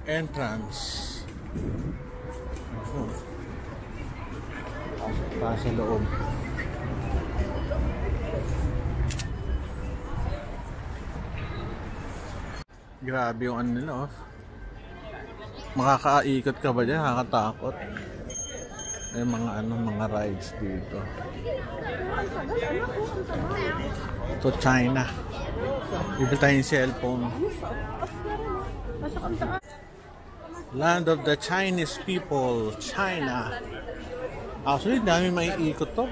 entrance. Pa sa loob. Grabe yung ano nila, oh. Makakaikot ka ba dyan? Nakakatakot. May mga mga rides dito. To China. Bibili tayong cellphone. Land of the Chinese people, China. Actually, dami maiikot to.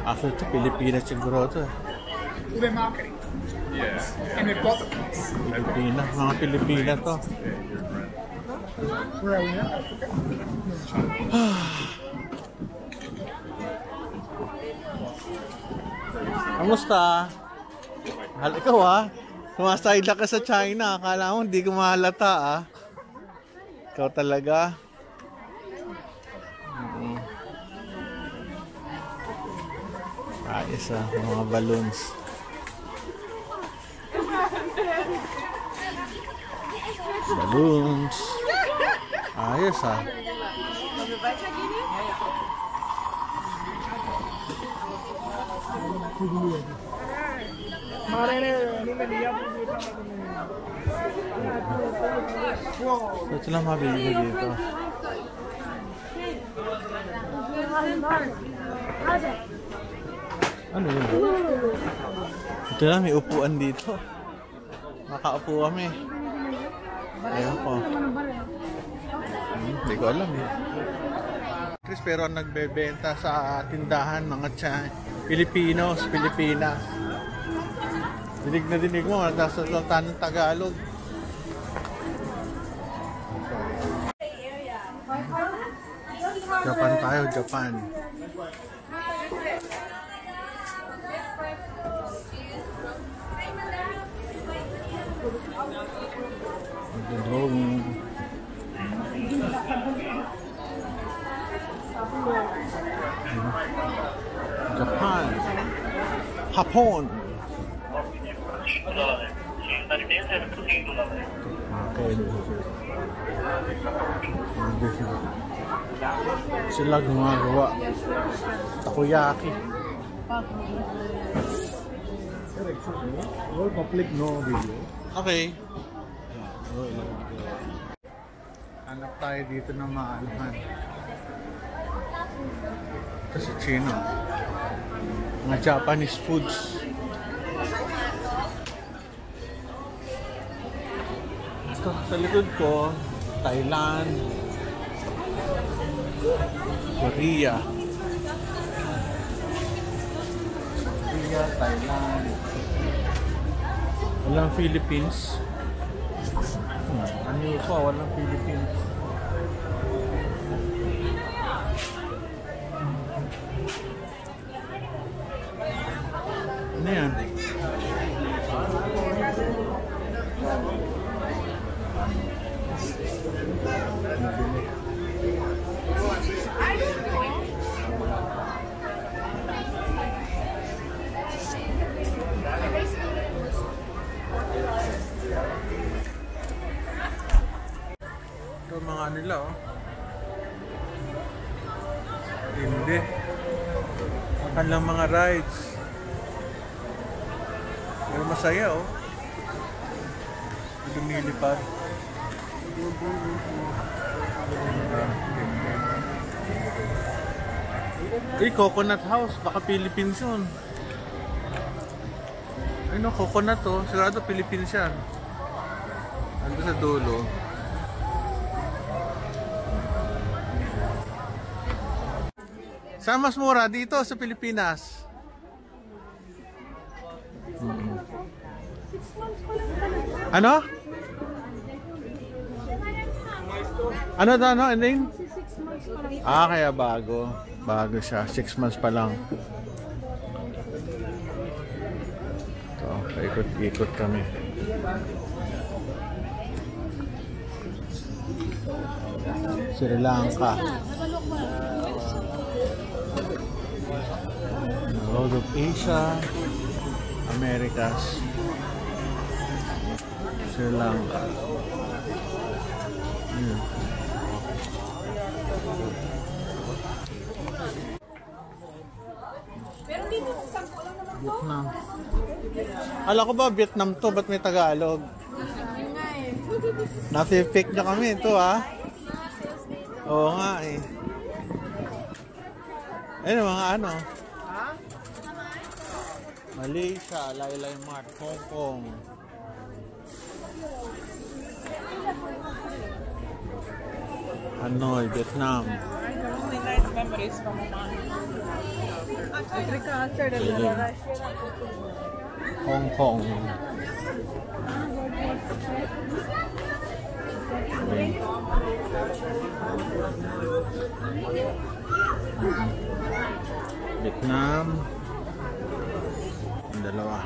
Actually, ito Pilipinas siguro to. The marketing. Yes. And they bought the place. Pilipinas, mga Pilipinas to. Where are we now? Kamusta? Mahal ikaw, ah. Sumaside ka sa China. Akala mo hindi ko mahalata, ah. Ikaw talaga. Ayos, ah. Mga balloons. Balloons. Ayos, ah. So, ito lang mabili ko dito. Ano yun? Ito lang, may upuan dito. Makaupo kami. Ayun ko. Hindi ko alam eh. Chris, pero nagbebenta sa tindahan mga Pilipinos, Pilipinas. Dinig na dinig mo, nasa salita ng Tagalog. Japan tayo, Japan. Japan. Hapon. Okay. Sila gumagawa. Takoyaki. Public no video. Okay. Hanap tayo dito ng maalaman. Ito sa China. Mga Japanese foods. Ito sa likod ko, Thailand, Korea. Korea, Thailand. Walang Philippines. Ano pa, walang Philippines. Ano yan? Ito mga nila, oh. Hindi. Makan lang mga rides. Pero masaya, oh. Lumilipad. Uy, Coconut House. Baka Philippines yun. Ay no, coconut to. Sigurado Philippines yan. Ando sa dulo. Saan mas mura? Dito sa Pilipinas. Ano? Ano to, ano? Ending? Ah, kaya bago. Bago siya. 6 months pa lang. Ito, paikot-ikot kami. Sri Lanka. Road of Asia. Americas. Sri Lanka. Yun. Vietnam. Alam ko ba Vietnam to? Ba't may Tagalog? Nafe-fake nyo kami ito Oo nga eh. Ayun mga ano. Malaysia, Laylay Mart, Hong Kong. Hanoi, Vietnam. Only nice memories from Oman. Hong Kong. Vietnam. Ang dalawa.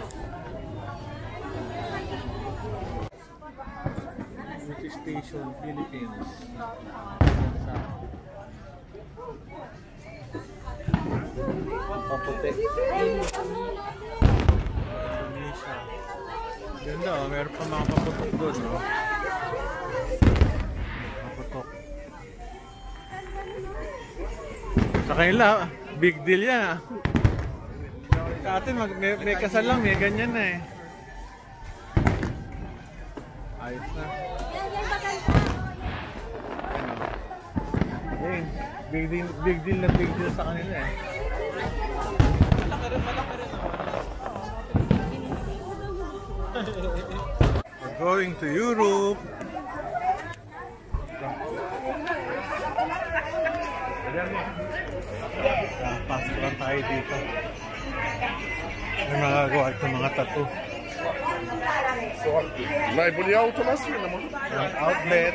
British Station, Philippines. Paputi. Indonesia. Ganda meron pa mga paputok doon, no? Paputok. Sa kanila, big deal yan, Sa atin, may kasal lang, may ganyan na eh. Ayos na. Ayun, big deal sa kanila eh. Malaki rin We're going to Europe. Pasok tayo dito. May magagawa ito mga tattoo. Najbolji auto na svijetu. Outlet.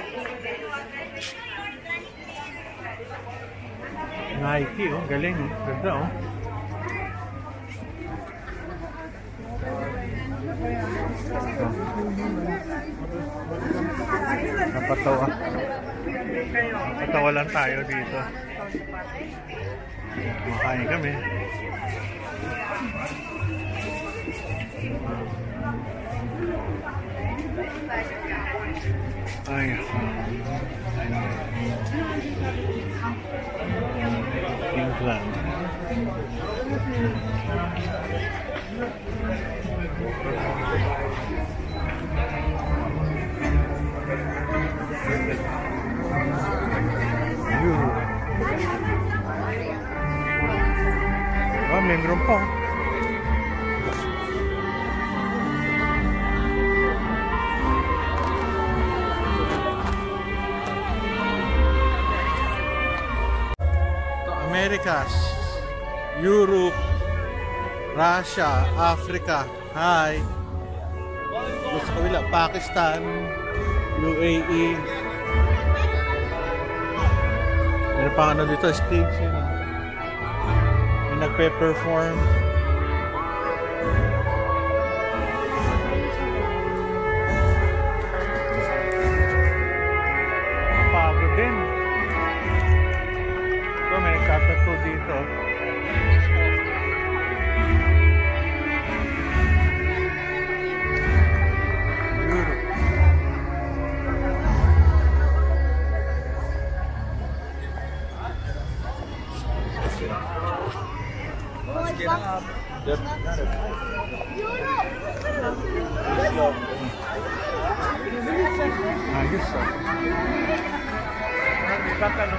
Nike, galing, ganda, Napatawa. Napatawa lang tayo dito. Makain kami. Ay. England. Meron pa. Americas, Europe, Russia, Africa. Hi. Sa kabila, Pakistan, UAE. Meron pa ano dito, stage yun. Nagpe-perform. Pagod din. Ito, may nagtatato dito. Europe. Ayos Putas.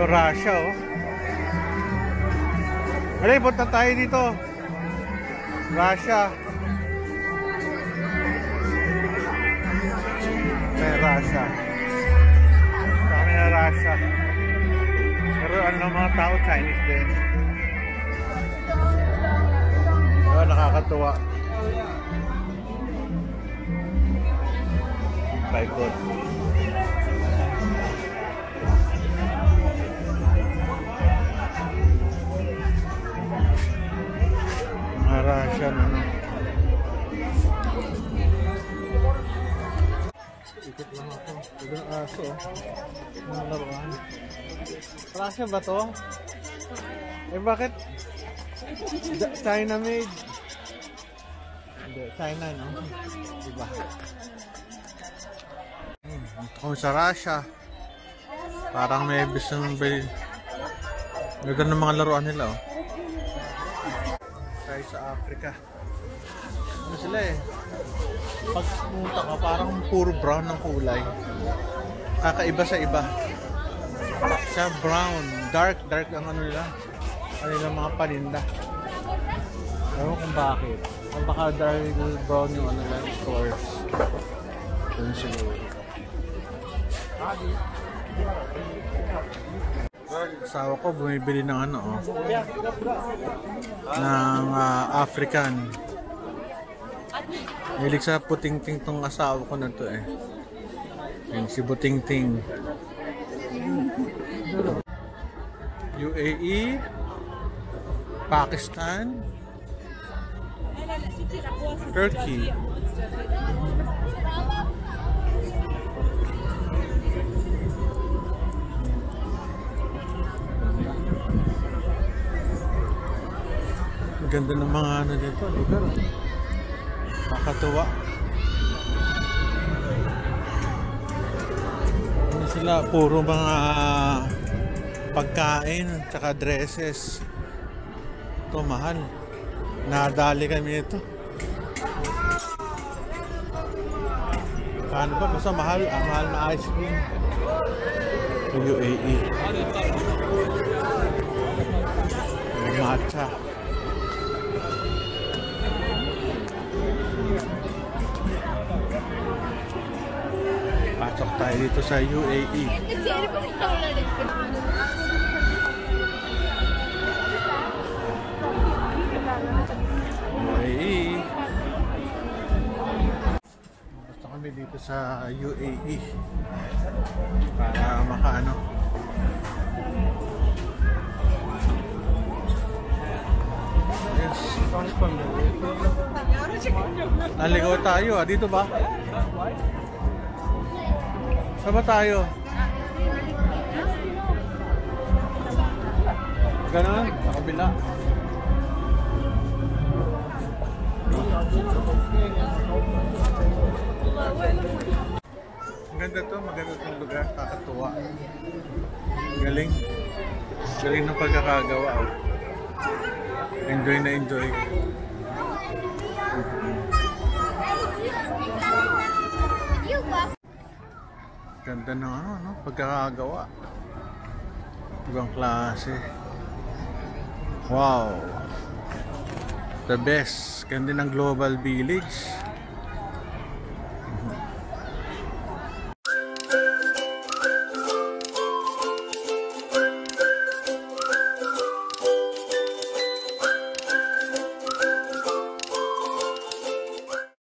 Russia, Alay, punta tayo dito. Russia. Russia. Kami na Russia. Pero ano mga tao, Chinese din. Nakakatuwa. Tripod. Mga Russian, Ikot lang ako. Ito ng aso. Mga laruan. Prasya ba to? Eh bakit? China made. Hindi, China no? Diba? Kung sa Russia. Parang may gusto ng bali. Ganda ng mga laruan nila oh. Tayo sa Africa. Ano sila eh? Pag pumunta ka, parang puro brown ng kulay. Kakaiba sa iba. Sa brown. Dark ang ano nila. Ano nila mga paninda. Ewan kung bakit. Baka dark brown yung ano lang stores. Doon siguro. Asawa ko bumibili ng ano oh. Ng African. Hilig sa puting-ting tong asawa ko na to eh. Yan si Buting-ting. UAE, Pakistan, Turkey. Ganda ng mga ano dito, lugar. Nakakatuwa. Ano sila, puro mga pagkain, tsaka dresses. Ito, mahal. Nadali kami ito. Kano ba? Basta mahal. Mahal na ice cream. UAE. Matcha. Pasok tayo dito sa UAE. UAE. Basta kami dito sa UAE para makaano. Yes. Naligaw tayo ah. Dito ba? Saan ba tayo? Ganon? Sa kabila. Ang ganda to, maganda itong lugar, kakatuwa. Galing. Galing ng pagkakagawa. Oh. Enjoy na enjoy. Ganda ng ano, no? Pagkakagawa. Ibang klase. Wow. The best. Ganda ng Global Village.